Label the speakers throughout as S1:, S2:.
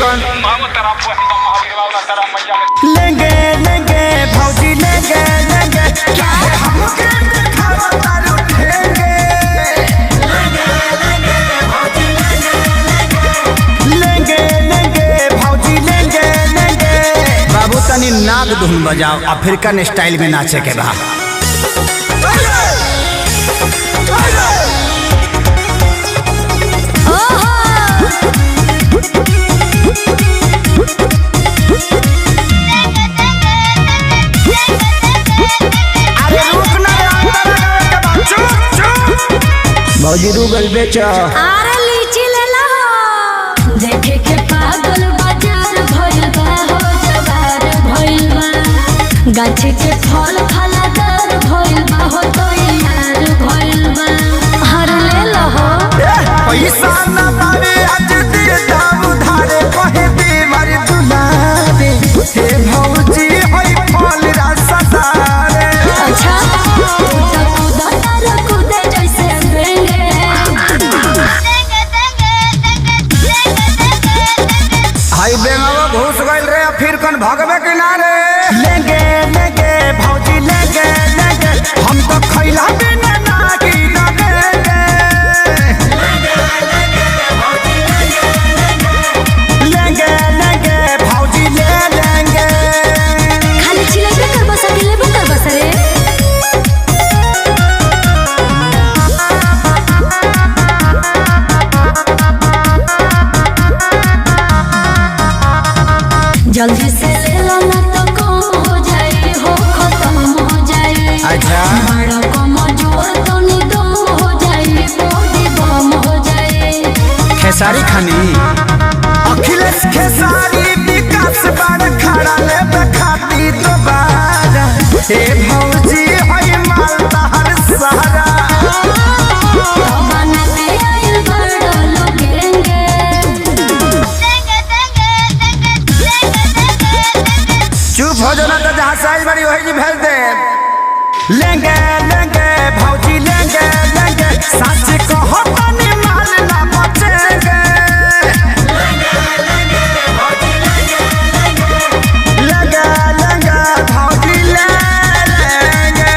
S1: कौन
S2: लेंगे लेंगे भौजी लेंगे लेंगे क्या है हमके दिखावा तारू लेंगे लेंगे लेंगे भौजी लेंगे लेंगे। बाबू तनी नाग धुन बजाओ, अफ्रीकन स्टाइल में नाचे के बा। भौजी रूगल बेचो
S3: अरे लीची ले लो, देखे के पागल बाजार भइल बा हो जवार भइल बा, गाछी के फल फलादार भइल बा हो तो यार भइल बा। हर ले लो हो
S2: पैसा न बारे आज दे दाम उधारे कहे बीमारी दुलारे हे भौजी होई फल रसदारे।
S3: अच्छा कूदे जैसे बेंगे
S2: हाई बेंगवा घुस गइल रे, फिर कौन भगवे किनारे। लेंगे लेंगे भौजी लेंगे लेंगे हम तो खैला बिना नागी लगेंगे। लेंगे लेंगे भौजी ले लेंगे।
S3: खाली चिल्लाते कर बस अकेले भी कर बस रे। जल्दी से ले लो ना तो कम हो जाए हो, खत्म हो जाए।
S2: अच्छा
S3: बड़ा कम जोर तो निदम हो जाए, बॉडी बम हो जाए।
S2: खेसारी खानी अखिलेश खेसारी विकास बार खड़ा ले बखाती दोबारा हे भौजी होई मालदा हर सहारा।
S3: बनाते आइल बड़ा लोगेंगे
S2: चुप हो जाना तो जहाँ साइज बड़ी वही जी भेज दे। लेंगे लेंगे भौजी लेंगे लेंगे सच कहो तनी माल ना बचेंगे। लेंगे लेंगे भौजी ले लेंगे।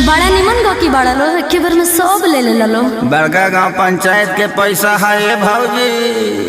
S3: बड़ा निमन गो की बड़ा लो, एक बार में सब ले ले लो।
S2: बड़का गांव पंचायत के पैसा है भौजी।